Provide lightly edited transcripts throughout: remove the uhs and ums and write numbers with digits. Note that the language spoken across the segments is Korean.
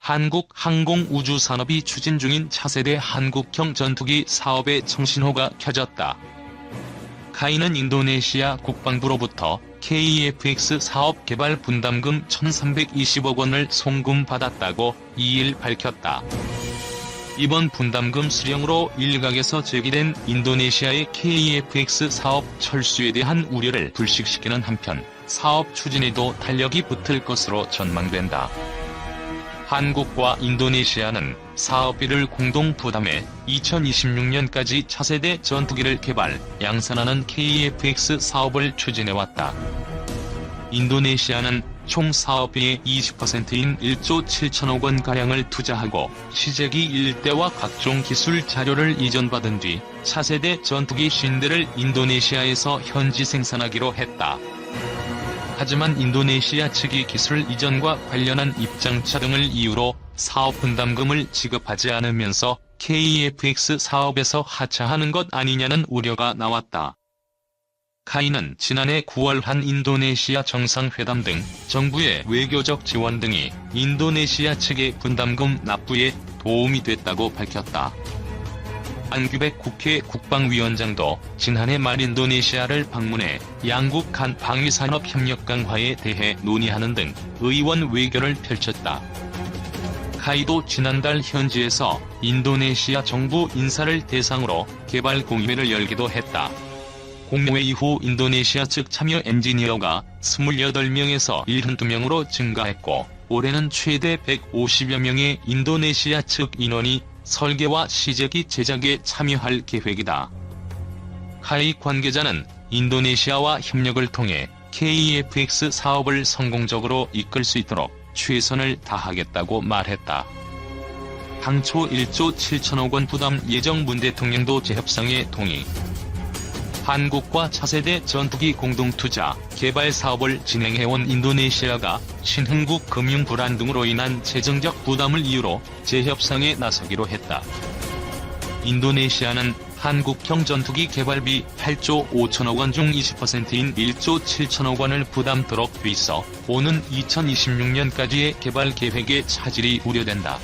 한국항공우주산업이 추진 중인 차세대 한국형 전투기 사업의 청신호가 켜졌다. 카이는 인도네시아 국방부로부터 KF-X 사업 개발 분담금 1,320억 원을 송금받았다고 2일 밝혔다. 이번 분담금 수령으로 일각에서 제기된 인도네시아의 KF-X 사업 철수에 대한 우려를 불식시키는 한편 사업 추진에도 탄력이 붙을 것으로 전망된다. 한국과 인도네시아는 사업비를 공동 부담해 2026년까지 차세대 전투기를 개발, 양산하는 KF-X 사업을 추진해왔다. 인도네시아는 총 사업비의 20%인 1조 7천억 원가량을 투자하고 시제기 일대와 각종 기술 자료를 이전받은 뒤 차세대 전투기 50대를 인도네시아에서 현지 생산하기로 했다. 하지만 인도네시아 측이 기술 이전과 관련한 입장차 등을 이유로 사업 분담금을 지급하지 않으면서 KF-X 사업에서 하차하는 것 아니냐는 우려가 나왔다. 카이는 지난해 9월 한 인도네시아 정상회담 등 정부의 외교적 지원 등이 인도네시아 측의 분담금 납부에 도움이 됐다고 밝혔다. 안규백 국회 국방위원장도 지난해 말 인도네시아를 방문해 양국 간 방위산업 협력 강화에 대해 논의하는 등 의원 외교를 펼쳤다. 카이도 지난달 현지에서 인도네시아 정부 인사를 대상으로 개발 공유회를 열기도 했다. 공모회 이후 인도네시아 측 참여 엔지니어가 28명에서 72명으로 증가했고 올해는 최대 150여 명의 인도네시아 측 인원이 설계와 시제기 제작에 참여할 계획이다. 카이 관계자는 인도네시아와 협력을 통해 KF-X 사업을 성공적으로 이끌 수 있도록 최선을 다하겠다고 말했다. 당초 1조 7천억 원 부담 예정 문 대통령도 재협상에 동의. 한국과 차세대 전투기 공동투자, 개발 사업을 진행해온 인도네시아가 신흥국 금융 불안 등으로 인한 재정적 부담을 이유로 재협상에 나서기로 했다. 인도네시아는 한국형 전투기 개발비 8조 5천억 원 중 20%인 1조 7천억 원을 부담토록 돼 있어 오는 2026년까지의 개발 계획의 차질이 우려된다.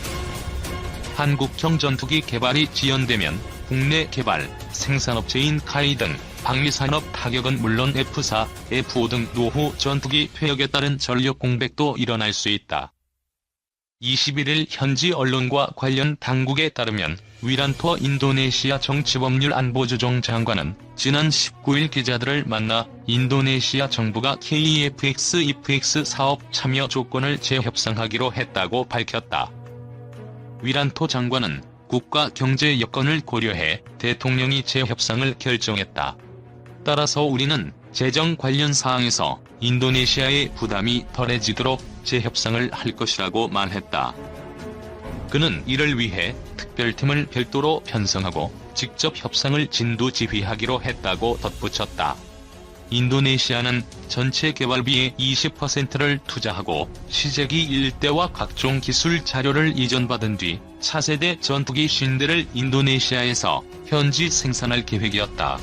한국형 전투기 개발이 지연되면 국내 개발, 생산업체인 카이 등 방위산업 타격은 물론 F4, F5 등 노후 전투기 퇴역에 따른 전력 공백도 일어날 수 있다. 21일 현지 언론과 관련 당국에 따르면 위란토 인도네시아 정치법률 안보조정 장관은 지난 19일 기자들을 만나 인도네시아 정부가 KF-X, IF-X 사업 참여 조건을 재협상하기로 했다고 밝혔다. 위란토 장관은 국가 경제 여건을 고려해 대통령이 재협상을 결정했다. 따라서 우리는 재정 관련 사항에서 인도네시아의 부담이 덜해지도록 재협상을 할 것이라고 말했다. 그는 이를 위해 특별팀을 별도로 편성하고 직접 협상을 진두지휘하기로 했다고 덧붙였다. 인도네시아는 전체 개발비의 20%를 투자하고 시제기 일대와 각종 기술 자료를 이전받은 뒤 차세대 전투기 50대를 인도네시아에서 현지 생산할 계획이었다.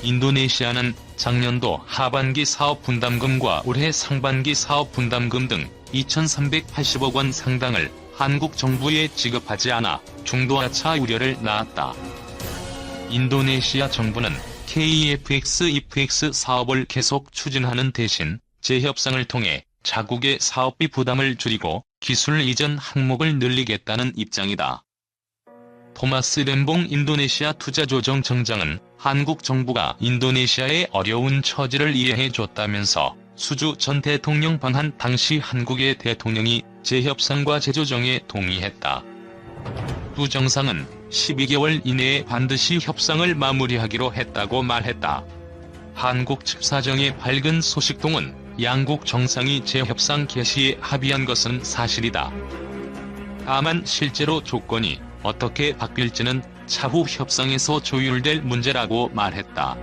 인도네시아는 작년도 하반기 사업 분담금과 올해 상반기 사업 분담금 등 2,380억 원 상당을 한국 정부에 지급하지 않아 중도 하차 우려를 낳았다. 인도네시아 정부는 KF-X, IF-X 사업을 계속 추진하는 대신 재협상을 통해 자국의 사업비 부담을 줄이고 기술 이전 항목을 늘리겠다는 입장이다. 토마스 램봉 인도네시아 투자조정청장은 한국 정부가 인도네시아의 어려운 처지를 이해해줬다면서 수주 전 대통령 방한 당시 한국의 대통령이 재협상과 재조정에 동의했다. 두 정상은 12개월 이내에 반드시 협상을 마무리하기로 했다고 말했다. 한국 측 사정의 밝은 소식통은 양국 정상이 재협상 개시에 합의한 것은 사실이다. 다만 실제로 조건이 어떻게 바뀔지는 차후 협상에서 조율될 문제라고 말했다.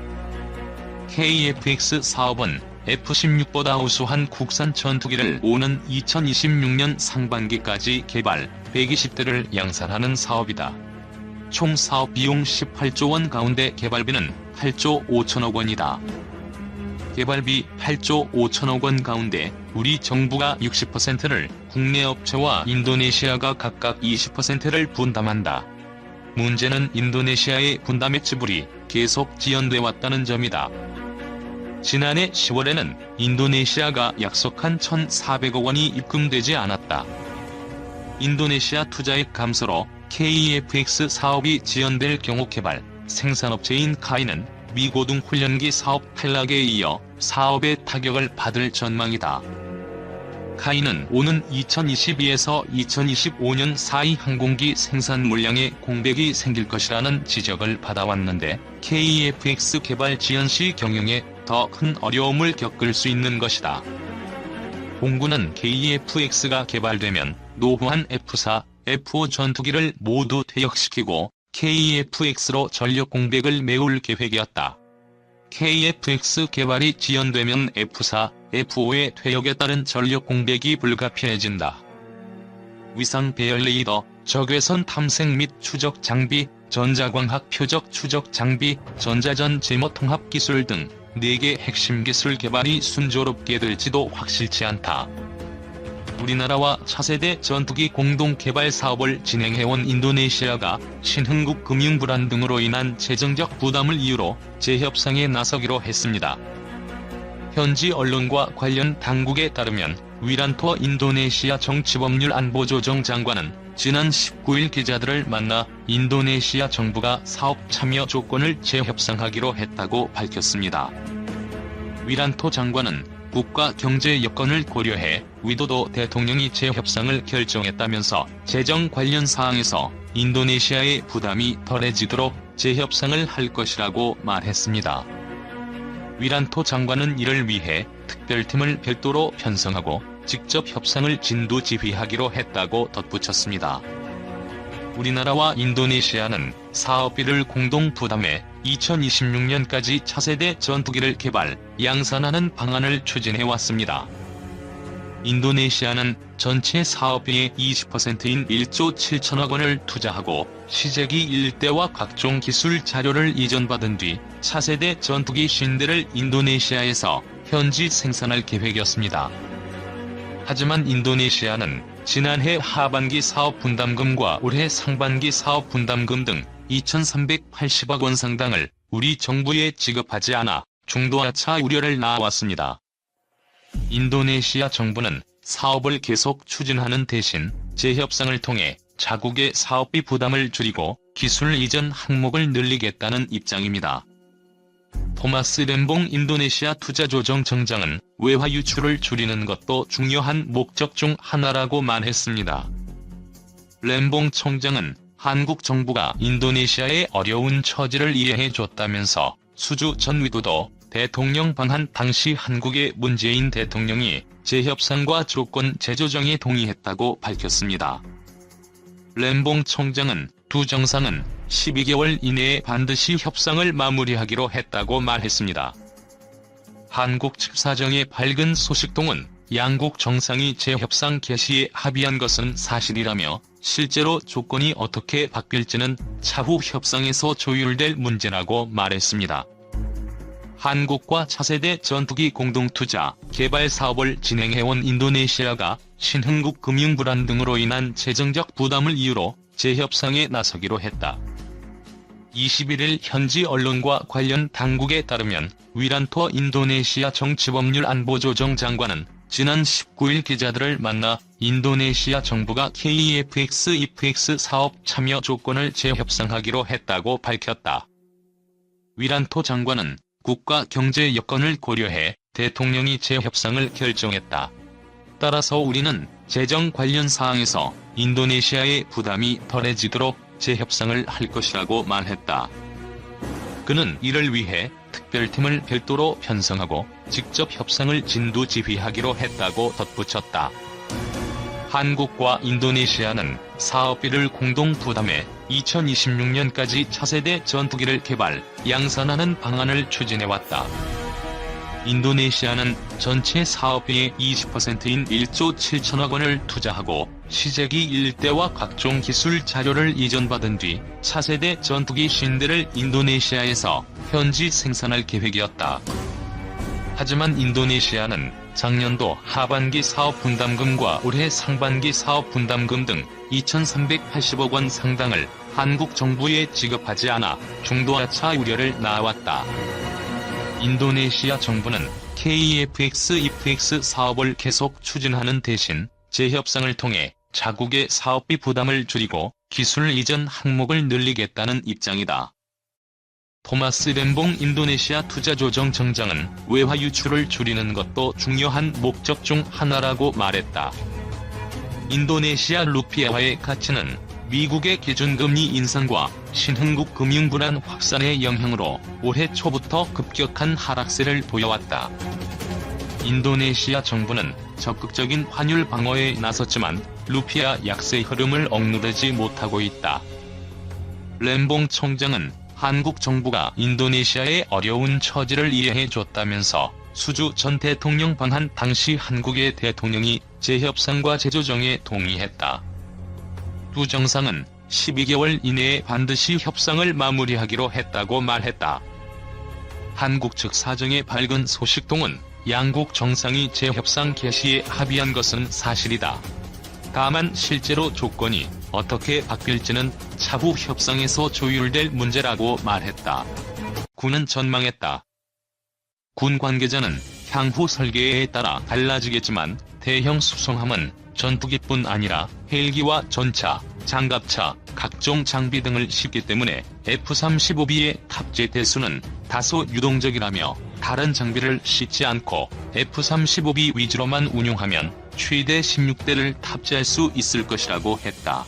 KF-X 사업은 F-16보다 우수한 국산 전투기를 오는 2026년 상반기까지 개발, 120대를 양산하는 사업이다. 총 사업 비용 18조 원 가운데 개발비는 8조 5천억 원이다. 개발비 8조 5천억 원 가운데 우리 정부가 60%를 국내 업체와 인도네시아가 각각 20%를 분담한다. 문제는 인도네시아의 분담의 지불이 계속 지연돼 왔다는 점이다. 지난해 10월에는 인도네시아가 약속한 1,400억 원이 입금되지 않았다. 인도네시아 투자액 감소로 KEFX 사업이 지연될 경우 개발, 생산업체인 카이는 미고등 훈련기 사업 탈락에 이어 사업의 타격을 받을 전망이다. 카이는 오는 2022에서 2025년 사이 항공기 생산 물량에 공백이 생길 것이라는 지적을 받아왔는데 KEFX 개발 지연 시 경영에 더 큰 어려움을 겪을 수 있는 것이다. 공군은 KEFX가 개발되면 노후한 F4, F5 전투기를 모두 퇴역시키고 KEFX로 전력 공백을 메울 계획이었다. KEFX 개발이 지연되면 F4, F5의 퇴역에 따른 전력 공백이 불가피해진다. 위상 배열 레이더, 적외선 탐색 및 추적 장비, 전자광학 표적 추적 장비, 전자전 제모 통합 기술 등 4개 핵심 기술 개발이 순조롭게 될지도 확실치 않다. 우리나라와 차세대 전투기 공동 개발 사업을 진행해온 인도네시아가 신흥국 금융 불안 등으로 인한 재정적 부담을 이유로 재협상에 나서기로 했습니다. 현지 언론과 관련 당국에 따르면 위란토 인도네시아 정치법률 안보조정 장관은 지난 19일 기자들을 만나 인도네시아 정부가 사업 참여 조건을 재협상하기로 했다고 밝혔습니다. 위란토 장관은 국가 경제 여건을 고려해 위도도 대통령이 재협상을 결정했다면서 재정 관련 사항에서 인도네시아의 부담이 덜해지도록 재협상을 할 것이라고 말했습니다. 위란토 장관은 이를 위해 특별팀을 별도로 편성하고 직접 협상을 진두지휘하기로 했다고 덧붙였습니다. 우리나라와 인도네시아는 사업비를 공동 부담해 2026년까지 차세대 전투기를 개발, 양산하는 방안을 추진해왔습니다. 인도네시아는 전체 사업비의 20%인 1조 7천억 원을 투자하고 시제기 일대와 각종 기술 자료를 이전받은 뒤 차세대 전투기 50대를 인도네시아에서 현지 생산할 계획이었습니다. 하지만 인도네시아는 지난해 하반기 사업 분담금과 올해 상반기 사업 분담금 등 2,380억 원 상당을 우리 정부에 지급하지 않아 중도하차 우려를 낳아왔습니다. 인도네시아 정부는 사업을 계속 추진하는 대신 재협상을 통해 자국의 사업비 부담을 줄이고 기술 이전 항목을 늘리겠다는 입장입니다. 토마스 램봉 인도네시아 투자조정청장은 외화 유출을 줄이는 것도 중요한 목적 중 하나라고 말했습니다. 램봉 총장은 한국 정부가 인도네시아의 어려운 처지를 이해해줬다면서 수주 전 위도도 대통령 방한 당시 한국의 문재인 대통령이 재협상과 조건 재조정에 동의했다고 밝혔습니다. 램봉 총장은 두 정상은 12개월 이내에 반드시 협상을 마무리하기로 했다고 말했습니다. 한국 측 사정의 밝은 소식통은 양국 정상이 재협상 개시에 합의한 것은 사실이라며 실제로 조건이 어떻게 바뀔지는 차후 협상에서 조율될 문제라고 말했습니다. 한국과 차세대 전투기 공동투자, 개발 사업을 진행해온 인도네시아가 신흥국 금융 불안 등으로 인한 재정적 부담을 이유로 재협상에 나서기로 했다. 21일 현지 언론과 관련 당국에 따르면 위란토 인도네시아 정치법률 안보조정 장관은 지난 19일 기자들을 만나 인도네시아 정부가 KEFX 사업 참여 조건을 재협상하기로 했다고 밝혔다. 위란토 장관은 국가 경제 여건을 고려해 대통령이 재협상을 결정했다. 따라서 우리는 재정 관련 사항에서 인도네시아의 부담이 덜해지도록 재협상을 할 것이라고 말했다. 그는 이를 위해 특별팀을 별도로 편성하고 직접 협상을 진두지휘하기로 했다고 덧붙였다. 한국과 인도네시아는 사업비를 공동 부담해 2026년까지 차세대 전투기를 개발, 양산하는 방안을 추진해왔다. 인도네시아는 전체 사업비의 20%인 1조 7천억 원을 투자하고 시제기 일대와 각종 기술 자료를 이전받은 뒤 차세대 전투기 50대를 인도네시아에서 현지 생산할 계획이었다. 하지만 인도네시아는 작년도 하반기 사업 분담금과 올해 상반기 사업 분담금 등 2,380억 원 상당을 한국 정부에 지급하지 않아 중도하차 우려를 낳아왔다. 인도네시아 정부는 KFX EFX 사업을 계속 추진하는 대신 재협상을 통해 자국의 사업비 부담을 줄이고 기술 이전 항목을 늘리겠다는 입장이다. 토마스 램봉 인도네시아 투자조정청장은 외화 유출을 줄이는 것도 중요한 목적 중 하나라고 말했다. 인도네시아 루피아화의 가치는 미국의 기준금리 인상과 신흥국 금융 불안 확산의 영향으로 올해 초부터 급격한 하락세를 보여왔다. 인도네시아 정부는 적극적인 환율 방어에 나섰지만 루피아 약세 흐름을 억누르지 못하고 있다. 램봉 청장은 한국 정부가 인도네시아의 어려운 처지를 이해해줬다면서 수주 전 대통령 방한 당시 한국의 대통령이 재협상과 재조정에 동의했다. 두 정상은 12개월 이내에 반드시 협상을 마무리하기로 했다고 말했다. 한국 측 사정의 밝은 소식통은 양국 정상이 재협상 개시에 합의한 것은 사실이다. 다만 실제로 조건이 어떻게 바뀔지는 차후 협상에서 조율될 문제라고 말했다. 군은 전망했다. 군 관계자는 향후 설계에 따라 달라지겠지만 대형 수송함은 전투기뿐 아니라 헬기와 전차, 장갑차, 각종 장비 등을 싣기 때문에 F-35B의 탑재 대수는 다소 유동적이라며 다른 장비를 싣지 않고 F-35B 위주로만 운용하면 최대 16대를 탑재할 수 있을 것이라고 했다.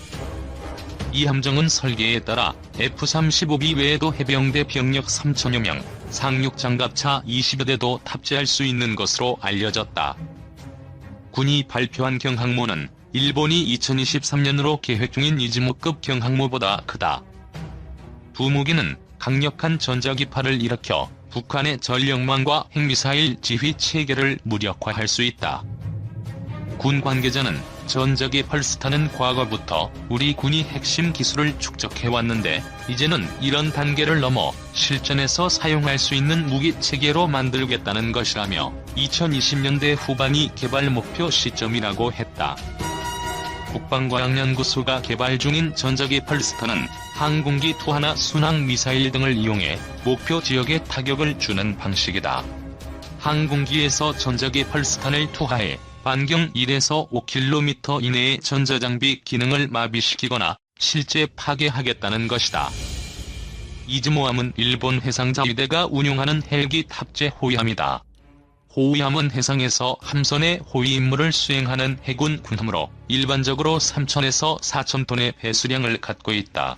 이 함정은 설계에 따라 F-35B 외에도 해병대 병력 3천여 명, 상륙 장갑차 20여 대도 탑재할 수 있는 것으로 알려졌다. 군이 발표한 경항모는 일본이 2023년으로 계획 중인 이즈모급 경항모보다 크다. 두 무기는 강력한 전자기파를 일으켜 북한의 전력망과 핵미사일 지휘 체계를 무력화할 수 있다. 군 관계자는 전자기 펄스타는 과거부터 우리 군이 핵심 기술을 축적해왔는데 이제는 이런 단계를 넘어 실전에서 사용할 수 있는 무기 체계로 만들겠다는 것이라며 2020년대 후반이 개발 목표 시점이라고 했다. 국방과학연구소가 개발 중인 전자기 펄스타는 항공기 투하나 순항 미사일 등을 이용해 목표 지역에 타격을 주는 방식이다. 항공기에서 전자기 펄스탄을 투하해 반경 1에서 5km 이내의 전자장비 기능을 마비시키거나 실제 파괴하겠다는 것이다. 이즈모함은 일본 해상자위대가 운용하는 헬기 탑재 호위함이다. 호위함은 해상에서 함선의 호위 임무를 수행하는 해군 군함으로 일반적으로 3,000에서 4,000톤의 배수량을 갖고 있다.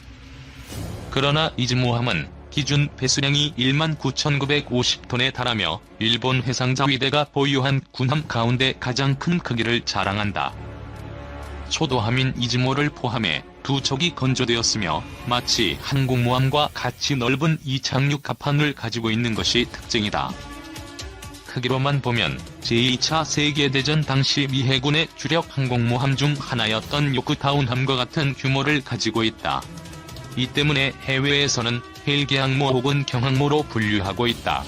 그러나 이즈모함은 기준 배수량이 19,950톤에 달하며 일본 해상자위대가 보유한 군함 가운데 가장 큰 크기를 자랑한다. 초도함인 이즈모를 포함해 두 척이 건조되었으며 마치 항공모함과 같이 넓은 이착륙 갑판을 가지고 있는 것이 특징이다. 크기로만 보면 제2차 세계대전 당시 미 해군의 주력 항공모함 중 하나였던 요크타운함과 같은 규모를 가지고 있다. 이 때문에 해외에서는 헬기항모 혹은 경항모로 분류하고 있다.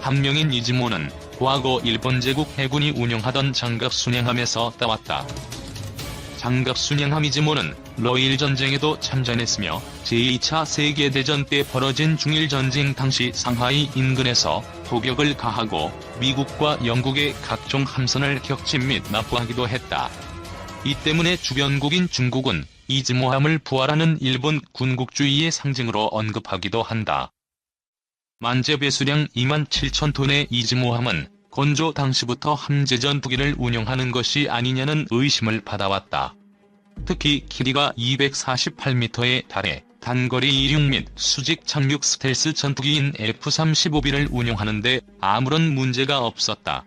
함명인 이즈모는 과거 일본 제국 해군이 운영하던 장갑 순양함에서 따왔다. 장갑 순양함 이즈모는 러일 전쟁에도 참전했으며 제2차 세계대전 때 벌어진 중일전쟁 당시 상하이 인근에서 포격을 가하고 미국과 영국의 각종 함선을 격침 및 납부하기도 했다. 이 때문에 주변국인 중국은 이즈모함을 부활하는 일본 군국주의의 상징으로 언급하기도 한다. 만재 배수량 27,000톤의 이즈모함은 건조 당시부터 함재 전투기를 운용하는 것이 아니냐는 의심을 받아왔다. 특히 길이가 248m에 달해 단거리 이륙 및 수직 착륙 스텔스 전투기인 F-35B를 운용하는데 아무런 문제가 없었다.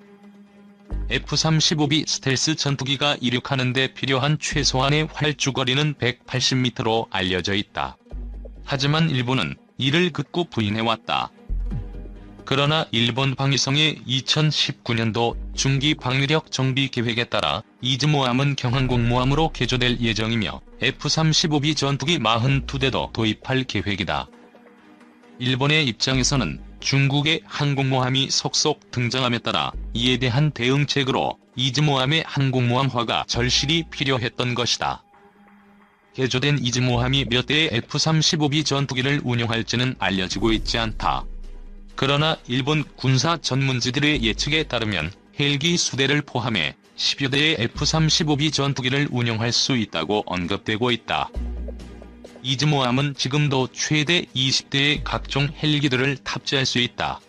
F-35B 스텔스 전투기가 이륙하는 데 필요한 최소한의 활주거리는 180m로 알려져 있다. 하지만 일본은 이를 극구 부인해왔다. 그러나 일본 방위성의 2019년도 중기 방위력 정비 계획에 따라 이즈모함은 경항공모함으로 개조될 예정이며 F-35B 전투기 42대도 도입할 계획이다. 일본의 입장에서는 중국의 항공모함이 속속 등장함에 따라 이에 대한 대응책으로 이즈모함의 항공모함화가 절실히 필요했던 것이다. 개조된 이즈모함이 몇 대의 F-35B 전투기를 운용할지는 알려지고 있지 않다. 그러나 일본 군사 전문지들의 예측에 따르면 헬기 수대를 포함해 10여 대의 F-35B 전투기를 운용할 수 있다고 언급되고 있다. 이즈모함은 지금도 최대 20대의 각종 헬기들을 탑재할 수 있다.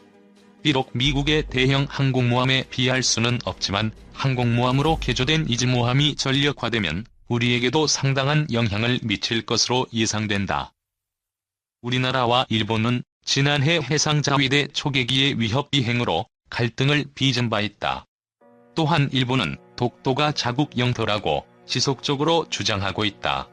비록 미국의 대형 항공모함에 비할 수는 없지만 항공모함으로 개조된 이즈모함이 전력화되면 우리에게도 상당한 영향을 미칠 것으로 예상된다. 우리나라와 일본은 지난해 해상자위대 초계기의 위협 비행으로 갈등을 빚은 바 있다. 또한 일본은 독도가 자국 영토라고 지속적으로 주장하고 있다.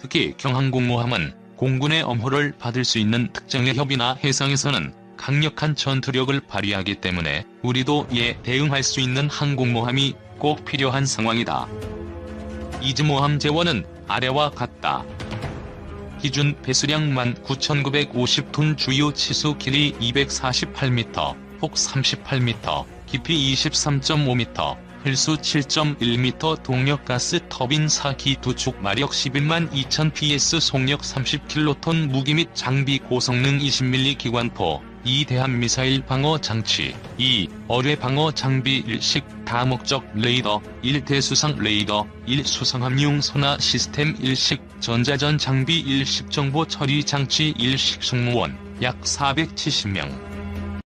특히 경항공모함은 공군의 엄호를 받을 수 있는 특정의 협이나 해상에서는 강력한 전투력을 발휘하기 때문에 우리도 이에 대응할 수 있는 항공모함이 꼭 필요한 상황이다. 이즈모함 재원은 아래와 같다. 기준 배수량 19,950톤, 주요 치수 길이 248m, 폭 38m, 깊이 23.5m, 흡수 7.1m, 동력 가스 터빈 4기, 두축 마력 11만 2000 PS, 속력 30킬로톤, 무기 및 장비 고성능 20mm 기관포, 2 대한미사일 방어 장치, 2 어뢰 방어 장비, 1식 다목적 레이더, 1 대수상 레이더, 1 수상함용 소나 시스템, 1식 전자전 장비, 1식 정보 처리 장치, 1식 승무원 약 470명.